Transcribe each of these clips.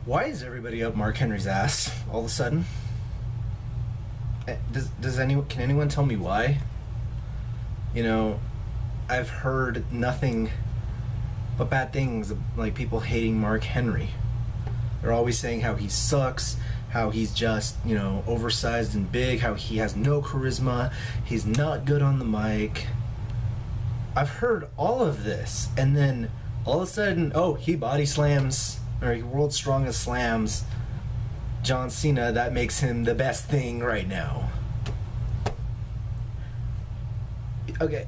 Why is everybody up Mark Henry's ass all of a sudden? Can anyone tell me why? You know, I've heard nothing but bad things, like people hating Mark Henry. They're always saying how he sucks, how he's just, oversized and big, how he has no charisma, he's not good on the mic. I've heard all of this, and then all of a sudden, he body slams, or he world's strongest slams John Cena. That makes him the best thing right now. Okay.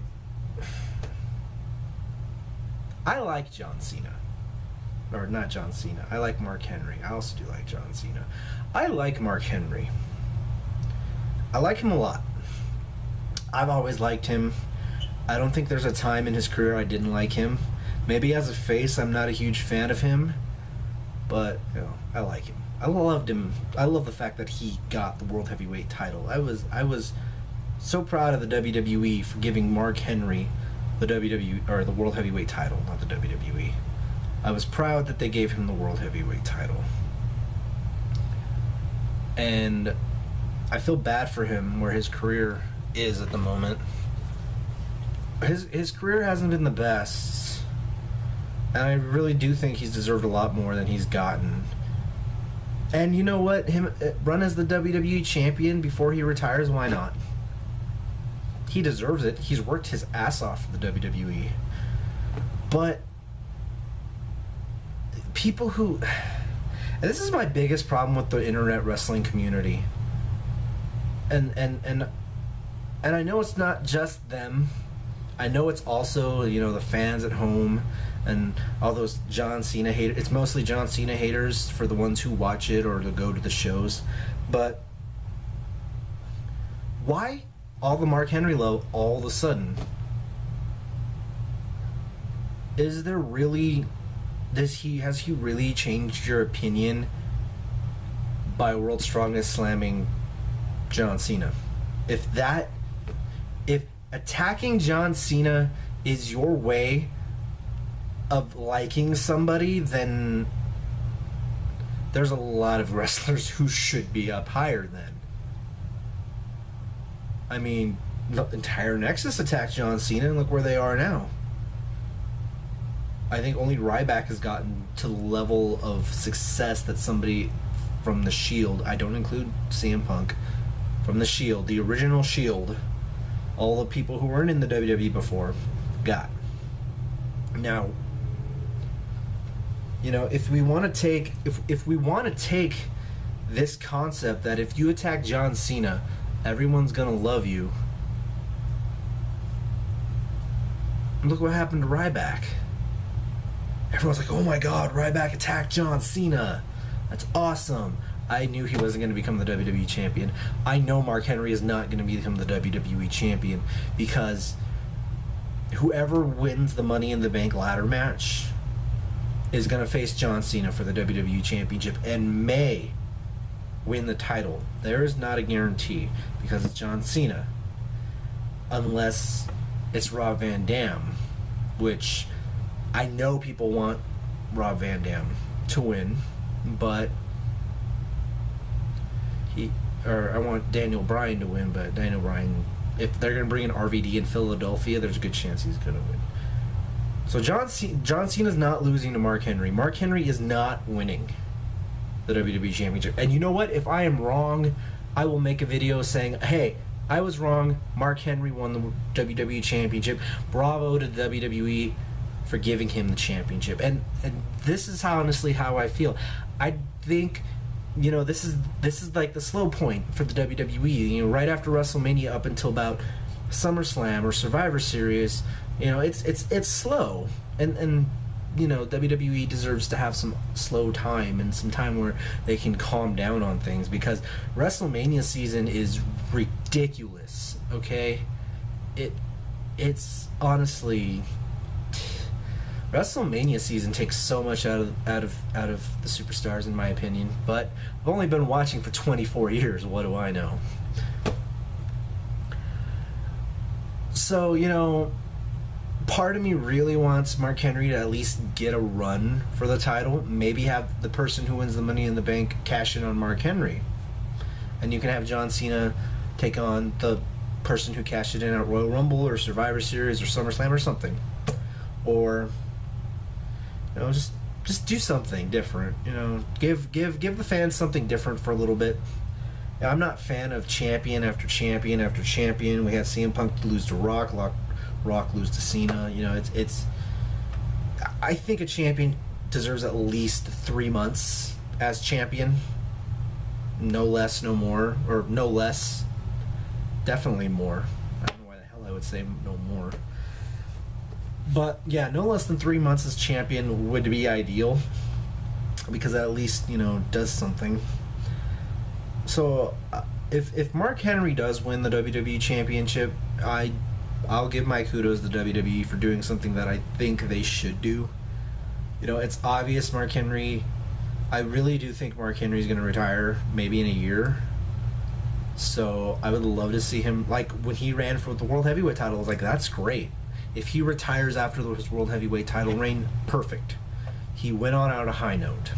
I like John Cena. Or not John Cena. I like Mark Henry. I also do like John Cena. I like Mark Henry. I like him a lot. I've always liked him. I don't think there's a time in his career I didn't like him. Maybe as a face, I'm not a huge fan of him, but I like him. I loved him. I love the fact that he got the World Heavyweight title. I was so proud of the WWE for giving Mark Henry the the World Heavyweight title, not the WWE. I was proud that they gave him the World Heavyweight title. And I feel bad for him where his career is at the moment. His career hasn't been the best, and I really do think he's deserved a lot more than he's gotten. And you know what? Him run as the WWE champion before he retires, why not? He deserves it. He's worked his ass off for the WWE. But people who... And this is my biggest problem with the internet wrestling community. And I know it's not just them. I know it's also, the fans at home and all those John Cena haters. It's mostly John Cena haters for the ones who watch it or to go to the shows. But why all the Mark Henry love all of a sudden? Is there really... has he really changed your opinion by World's Strongest slamming John Cena? If attacking John Cena is your way of liking somebody, then there's a lot of wrestlers who should be up higher then. I mean, the entire Nexus attacked John Cena, and look where they are now. I think only Ryback has gotten to the level of success that somebody from the Shield, I don't include CM Punk, from the Shield, the original Shield, all the people who weren't in the WWE before, got. Now, if we want to take this concept that if you attack John Cena, everyone's gonna love you. Look what happened to Ryback. Everyone's like, oh my god, Ryback attacked John Cena. That's awesome. I knew he wasn't going to become the WWE champion. I know Mark Henry is not going to become the WWE champion because whoever wins the Money in the Bank ladder match is going to face John Cena for the WWE championship and may win the title. There is not a guarantee because it's John Cena. Unless it's Rob Van Dam, which... I know people want Rob Van Dam to win, but I want Daniel Bryan to win, but Daniel Bryan, if they're going to bring in RVD in Philadelphia, there's a good chance he's going to win. So John Cena's not losing to Mark Henry. Mark Henry is not winning the WWE Championship. And you know what? If I am wrong, I will make a video saying, hey, I was wrong. Mark Henry won the WWE Championship. Bravo to the WWE for giving him the championship. And this is honestly how I feel. I think, this is like the slow point for the WWE. Right after WrestleMania up until about SummerSlam or Survivor Series, it's slow. And WWE deserves to have some slow time and some time where they can calm down on things because WrestleMania season is ridiculous, okay? It's honestly... WrestleMania season takes so much out of the superstars, in my opinion. But I've only been watching for 24 years. What do I know? So part of me really wants Mark Henry to at least get a run for the title. Maybe have the person who wins the Money in the Bank cash in on Mark Henry. And you can have John Cena take on the person who cashed it in at Royal Rumble or Survivor Series or SummerSlam or something. Or, just do something different. Give the fans something different for a little bit. I'm not a fan of champion after champion after champion. We had CM Punk lose to Rock lose to Cena. It's. I think a champion deserves at least 3 months as champion. No less, no more, or no less. Definitely more. I don't know why the hell I would say no more. But yeah, no less than 3 months as champion would be ideal, because that at least does something. So if Mark Henry does win the WWE Championship, I'll give my kudos to WWE for doing something that I think they should do. It's obvious Mark Henry. I really do think Mark Henry's going to retire maybe in a year. So I would love to see him, like when he ran for the World Heavyweight title, I was like, that's great. If he retires after his World Heavyweight title reign, perfect. He went on out a high note.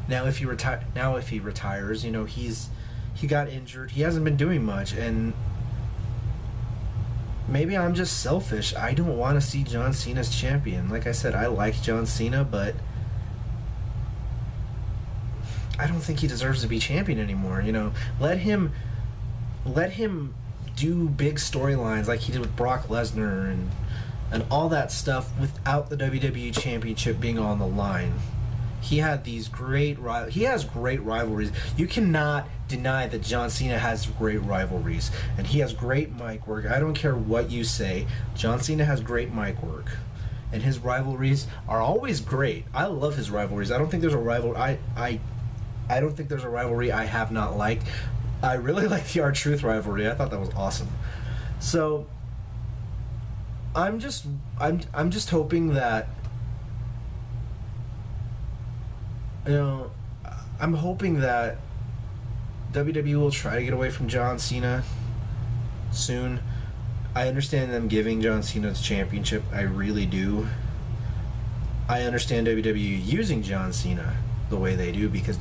Now if he retires, he got injured. He hasn't been doing much, and maybe I'm just selfish. I don't want to see John Cena as champion. Like I said, I like John Cena, but I don't think he deserves to be champion anymore. Let him do big storylines like he did with Brock Lesnar and all that stuff without the WWE Championship being on the line. He has great rivalries. You cannot deny that John Cena has great rivalries, and he has great mic work. I don't care what you say. John Cena has great mic work, and his rivalries are always great. I love his rivalries. I don't think there's a rival. I don't think there's a rivalry I have not liked. I really like the R-Truth rivalry. I thought that was awesome. So I'm just hoping that I'm hoping that WWE will try to get away from John Cena soon. I understand them giving John Cena the championship. I really do. I understand WWE using John Cena the way they do because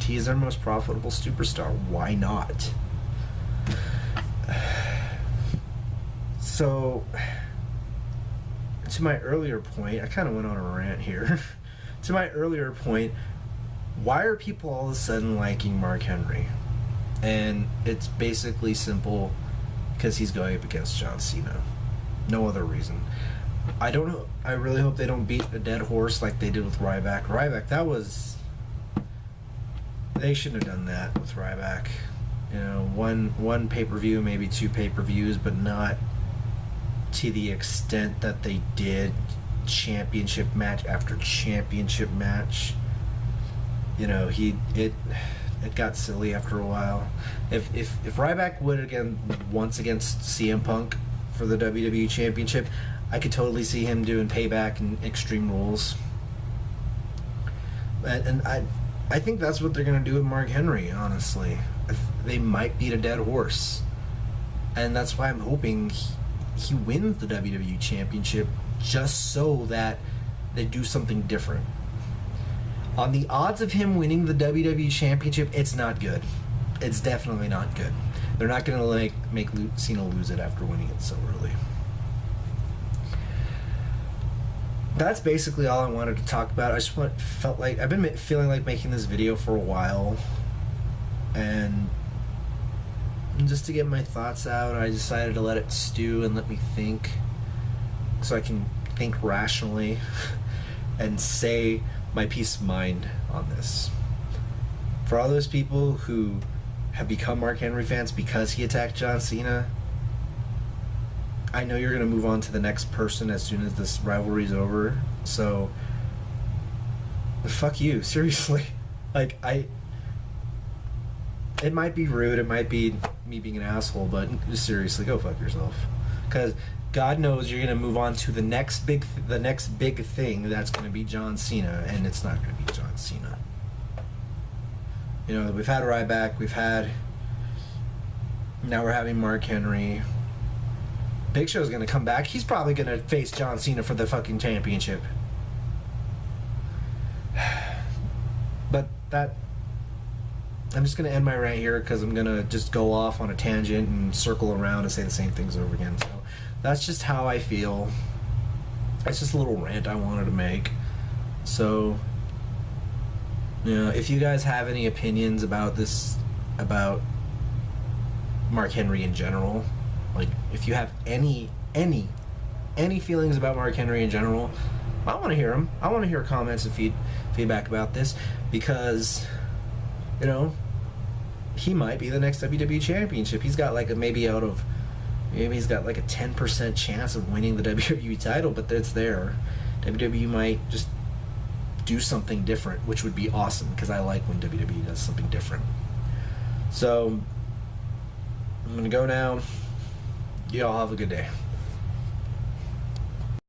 he is their most profitable superstar. Why not? So, to my earlier point, I kind of went on a rant here. To my earlier point, why are people all of a sudden liking Mark Henry? And it's basically simple because he's going up against John Cena. No other reason. I don't know. I really hope they don't beat a dead horse like they did with Ryback. They shouldn't have done that with Ryback. One pay-per-view, maybe 2 pay-per-views, but not to the extent that they did championship match after championship match. It got silly after a while. If Ryback would again once against CM Punk for the WWE Championship, I could totally see him doing Payback and Extreme Rules. And I think that's what they're going to do with Mark Henry, honestly. They might beat a dead horse. And that's why I'm hoping he wins the WWE Championship, just so that they do something different. On the odds of him winning the WWE Championship, it's not good. It's definitely not good. They're not going to make Cena lose it after winning it so early. That's basically all I wanted to talk about. I've been feeling like making this video for a while, and just to get my thoughts out, I decided to let it stew and let me think, so I can think rationally and say my peace of mind on this. For all those people who have become Mark Henry fans because he attacked John Cena, I know you're going to move on to the next person as soon as this rivalry's over, so fuck you, seriously. It might be rude, it might be me being an asshole, but seriously, go fuck yourself. Because God knows you're going to move on to the next big thing that's going to be John Cena, and it's not going to be John Cena. We've had Ryback, now we're having Mark Henry. Big Show's gonna come back. He's probably gonna face John Cena for the fucking championship. But that... I'm just gonna end my rant here because I'm gonna just go off on a tangent and circle around and say the same things over again. So that's just how I feel. That's just a little rant I wanted to make. So, you know, if you guys have any opinions about this, about Mark Henry in general, like if you have any feelings about Mark Henry in general, I want to hear them. I want to hear comments and feedback about this, because, you know, he might be the next WWE Championship. He's got like maybe he's got like a 10% chance of winning the WWE title, but it's there. WWE might just do something different, which would be awesome, because I like when WWE does something different. So I'm gonna go now. Y'all have a good day.